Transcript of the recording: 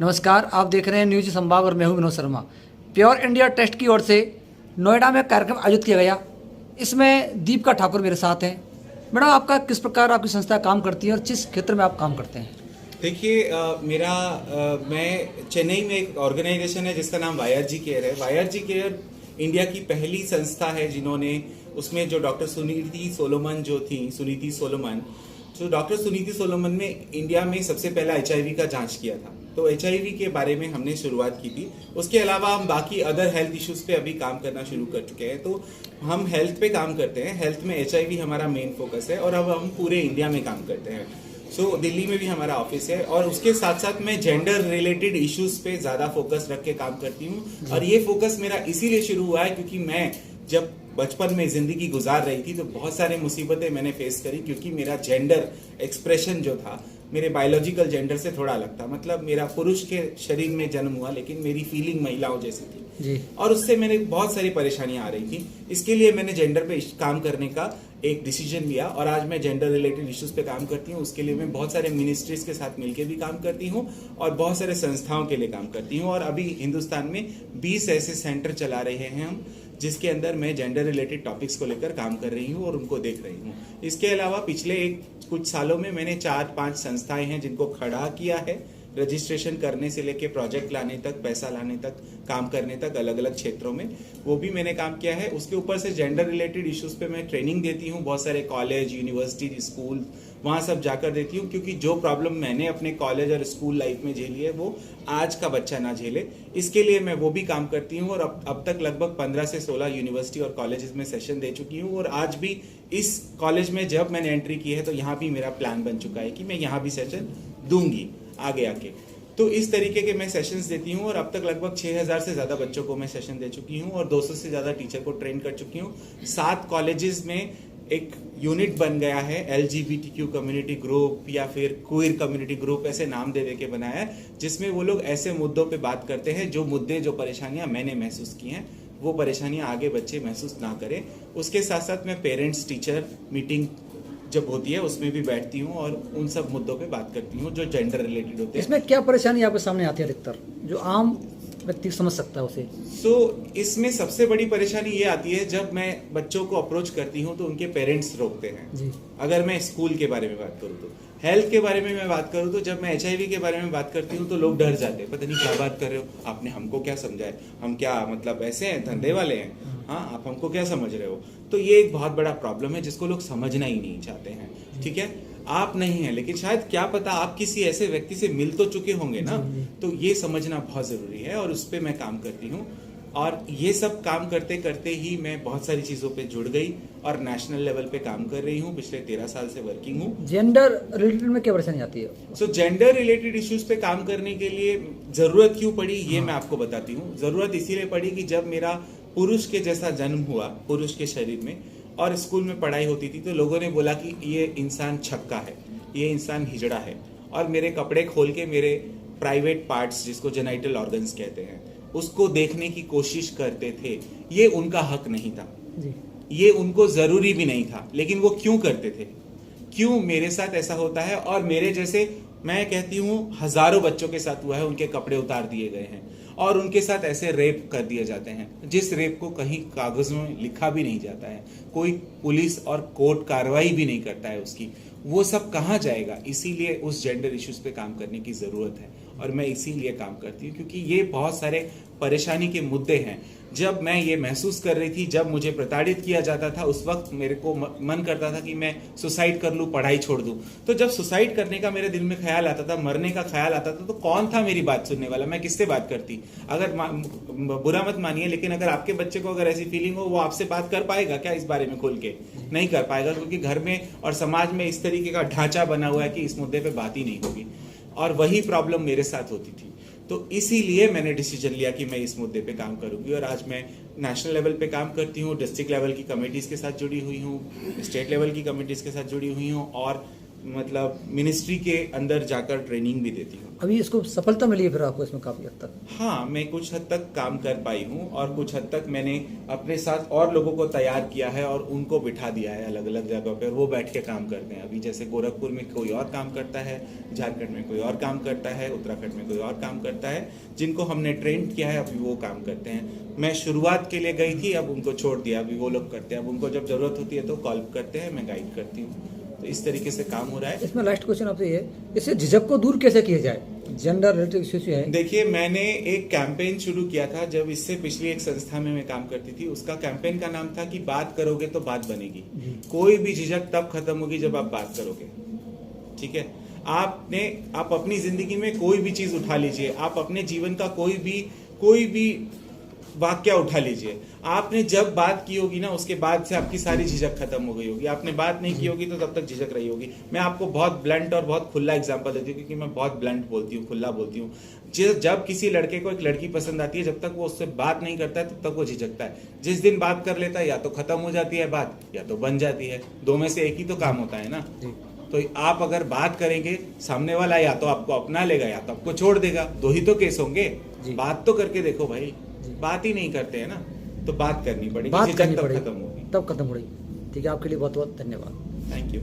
नमस्कार, आप देख रहे हैं न्यूज संभाग और मैं हूं Vinod Sharma. Pure India trust की ओर से नोएडा में कार्यक्रम आयोजित किया गया। इसमें दीपिका ठाकुर मेरे साथ हैं। मैडम, आपका किस प्रकार आपकी संस्था काम करती है और किस क्षेत्र में आप काम करते हैं? देखिए, मैं चेन्नई में एक ऑर्गेनाइजेशन है जिसका नाम वाईआरजी केयर है। वाईआरजी केयर इंडिया की पहली संस्था है जिन्होंने उसमें जो डॉक्टर सुनीति सोलोमन तो डॉक्टर सुनीति सोलोमन ने इंडिया में सबसे पहला एचआईवी का जांच किया था। तो एचआईवी के बारे में हमने शुरुआत की थी। उसके अलावा हम बाकी अदर हेल्थ इश्यूज पे अभी काम करना शुरू कर चुके हैं। तो हम हेल्थ पे काम करते हैं। हेल्थ में एचआईवी हमारा मेन फोकस है और अब हम पूरे इंडिया में काम करते हैं। दिल्ली में भी हमारा ऑफिस है और उसके साथ साथ मैं जेंडर रिलेटेड इश्यूज पे ज्यादा फोकस रख के काम करती हूँ। और ये फोकस मेरा इसीलिए शुरू हुआ है क्योंकि मैं जब बचपन में जिंदगी गुजार रही थी तो बहुत सारे मुसीबतें मैंने फेस करी, क्योंकि मेरा जेंडर एक्सप्रेशन जो था मेरे बायोलॉजिकल जेंडर से थोड़ा अलग था। मतलब मेरा पुरुष के शरीर में जन्म हुआ लेकिन मेरी फीलिंग महिलाओं जैसी थी जी। और उससे मेरे बहुत सारी परेशानियां आ रही थी। इसके लिए मैंने जेंडर पे काम करने का एक डिसीजन लिया और आज मैं जेंडर रिलेटेड इश्यूज पे काम करती हूँ। उसके लिए मैं बहुत सारे मिनिस्ट्रीज के साथ मिलकर भी काम करती हूँ और बहुत सारे संस्थाओं के लिए काम करती हूँ। और अभी हिंदुस्तान में 20 ऐसे सेंटर चला रहे हैं हम, जिसके अंदर मैं जेंडर रिलेटेड टॉपिक्स को लेकर काम कर रही हूँ और उनको देख रही हूँ। इसके अलावा पिछले कुछ सालों में मैंने 4-5 संस्थाएं हैं जिनको खड़ा किया है, रजिस्ट्रेशन करने से लेके प्रोजेक्ट लाने तक, पैसा लाने तक, काम करने तक, अलग अलग क्षेत्रों में वो भी मैंने काम किया है। उसके ऊपर से जेंडर रिलेटेड इश्यूज पे मैं ट्रेनिंग देती हूँ। बहुत सारे कॉलेज, यूनिवर्सिटी, स्कूल, वहां सब जाकर देती हूँ, क्योंकि जो प्रॉब्लम मैंने अपने कॉलेज और स्कूल लाइफ में झेली है वो आज का बच्चा ना झेले, इसके लिए मैं वो भी काम करती हूँ। और अब तक लगभग 15 से 16 यूनिवर्सिटी और कॉलेजेस में सेशन दे चुकी हूँ। और आज भी इस कॉलेज में जब मैंने एंट्री की है तो यहाँ भी मेरा प्लान बन चुका है कि मैं यहाँ भी सेशन दूंगी आगे आके। तो इस तरीके के मैं सेशंस देती हूँ और अब तक लगभग 6000 से ज्यादा बच्चों को मैं सेशन दे चुकी हूँ और 200 से ज्यादा टीचर को ट्रेन कर चुकी हूँ। 7 कॉलेजेस में एक यूनिट बन गया है, LGBTQ कम्युनिटी ग्रुप या फिर क्वीर कम्युनिटी ग्रुप, ऐसे नाम दे के बनाया है, जिसमें वो लोग ऐसे मुद्दों पे बात करते हैं जो मुद्दे, जो परेशानियां मैंने महसूस की हैं, वो परेशानियां आगे बच्चे महसूस ना करें। उसके साथ साथ मैं पेरेंट्स टीचर मीटिंग जब होती है उसमें भी बैठती हूँ और उन सब मुद्दों पे बात करती हूँ जो जेंडर रिलेटेड होते हैं। इसमें क्या परेशानी आपके सामने आती है अधिकतर, जो आम व्यक्ति समझ सकता है उसे? इसमें सबसे बड़ी परेशानी ये आती है जब मैं बच्चों को अप्रोच करती हूँ तो उनके पेरेंट्स रोकते हैं जी। अगर मैं स्कूल के बारे में बात करूँ तो, हेल्थ के बारे में मैं बात करूँ तो, जब मैं HIV के बारे में बात करती हूँ तो लोग डर जाते हैं, पता नहीं क्या बात कर रहे हो, आपने हमको क्या समझाया, हम क्या मतलब ऐसे हैं, धंधे वाले हैं, हाँ आप हमको क्या समझ रहे हो। तो ये एक बहुत बड़ा प्रॉब्लम है जिसको लोग समझना ही नहीं चाहते हैं। ठीक है, आप नहीं है लेकिन शायद क्या पता आप किसी ऐसे व्यक्ति से मिल तो चुके होंगे ना, तो ये समझना बहुत जरूरी है और उस पर मैं काम करती हूँ। और ये सब काम करते करते ही मैं बहुत सारी चीजों पे जुड़ गई और नेशनल लेवल पे काम कर रही हूँ। पिछले 13 साल से वर्किंग हूँ। जेंडर रिलेटेड में क्या परेशानी आती है? जेंडर रिलेटेड इश्यूज पे काम करने के लिए जरूरत क्यों पड़ी ये मैं आपको बताती हूँ। जरूरत इसीलिए पड़ी कि जब मेरा पुरुष के जैसा जन्म हुआ, पुरुष के शरीर में, और स्कूल में पढ़ाई होती थी तो लोगों ने बोला कि ये इंसान छक्का है, ये इंसान हिजड़ा है, और मेरे कपड़े खोल के मेरे प्राइवेट पार्ट्स, जिसको जेनाइटल ऑर्गन्स कहते हैं, उसको देखने की कोशिश करते थे। ये उनका हक नहीं था जी। ये उनको जरूरी भी नहीं था, लेकिन वो क्यों करते थे? क्यों मेरे साथ ऐसा होता है? और मेरे जैसे, मैं कहती हूँ, हजारों बच्चों के साथ हुआ है, उनके कपड़े उतार दिए गए हैं और उनके साथ ऐसे रेप कर दिए जाते हैं जिस रेप को कहीं कागजों में लिखा भी नहीं जाता है, कोई पुलिस और कोर्ट कार्रवाई भी नहीं करता है उसकी। वो सब कहाँ जाएगा? इसीलिए उस जेंडर इश्यूज पे काम करने की जरूरत है और मैं इसीलिए काम करती हूँ क्योंकि ये बहुत सारे परेशानी के मुद्दे हैं। जब मैं ये महसूस कर रही थी, जब मुझे प्रताड़ित किया जाता था, उस वक्त मेरे को मन करता था कि मैं सुसाइड कर लूं, पढ़ाई छोड़ दूं। तो जब सुसाइड करने का मेरे दिल में ख्याल आता था, मरने का ख्याल आता था, तो कौन था मेरी बात सुनने वाला? मैं किससे बात करती? अगर बुरा मत मानिए, लेकिन अगर आपके बच्चे को अगर ऐसी फीलिंग हो, वो आपसे बात कर पाएगा क्या इस बारे में खुल के? नहीं कर पाएगा, क्योंकि घर में और समाज में इस तरीके का ढांचा बना हुआ है कि इस मुद्दे पर बात ही नहीं होगी। और वही प्रॉब्लम मेरे साथ होती थी। तो इसीलिए मैंने डिसीजन लिया कि मैं इस मुद्दे पे काम करूंगी और आज मैं नेशनल लेवल पे काम करती हूँ, डिस्ट्रिक्ट लेवल की कमेटीज के साथ जुड़ी हुई हूँ, स्टेट लेवल की कमेटीज के साथ जुड़ी हुई हूँ और मतलब मिनिस्ट्री के अंदर जाकर ट्रेनिंग भी देती हूँ। अभी इसको सफलता मिली है फिर आपको इसमें काफ़ी हद तक? हाँ, मैं कुछ हद तक काम कर पाई हूँ और कुछ हद तक मैंने अपने साथ और लोगों को तैयार किया है और उनको बिठा दिया है अलग अलग जगह पर, वो बैठ के काम करते हैं। अभी जैसे गोरखपुर में कोई और काम करता है, झारखंड में कोई और काम करता है, उत्तराखंड में कोई और काम करता है, जिनको हमने ट्रेन किया है अभी वो काम करते हैं। मैं शुरुआत के लिए गई थी, अब उनको छोड़ दिया, अभी वो लोग करते हैं। अब उनको जब जरूरत होती है तो कॉल करते हैं, मैं गाइड करती हूँ। तो इस तरीके से काम हो रहा है। इसमें लास्ट क्वेश्चन आपसे ये है, इससे झिझक को दूर कैसे किया जाए? जेंडर रिलेटेड इश्यूज है। देखिए, मैंने एक कैंपेन शुरू किया था जब इससे पिछली एक संस्था में मैं काम करती थी। उसका कैंपेन का नाम था कि बात करोगे तो बात बनेगी। कोई भी झिझक तब खत्म होगी जब आप बात करोगे। ठीक है, आप अपनी जिंदगी में कोई भी चीज उठा लीजिए, आप अपने जीवन का कोई भी वाक्य उठा लीजिए, आपने जब बात की होगी ना उसके बाद से आपकी सारी झिझक खत्म हो गई होगी। आपने बात नहीं की होगी तो तब तक झिझक रही होगी। मैं आपको बहुत ब्लंट और बहुत खुला एग्जांपल देती हूँ, क्योंकि मैं बहुत ब्लंट बोलती हूँ, खुला बोलती हूँ। जब किसी लड़के को एक लड़की पसंद आती है, जब तक वो उससे बात नहीं करता है तब तक वो झिझकता है। जिस दिन बात कर लेता है, या तो खत्म हो जाती है बात या तो बन जाती है। दो में से एक ही तो काम होता है ना। तो आप अगर बात करेंगे, सामने वाला या तो आपको अपना लेगा या तो आपको छोड़ देगा। दो ही तो केस होंगे। बात तो करके देखो भाई। बात ही नहीं करते हैं ना, तो बात करनी पड़ेगी, झिझक तब खत्म होगी। तब खत्म होगी। ठीक है, आपके लिए बहुत बहुत धन्यवाद। Thank you.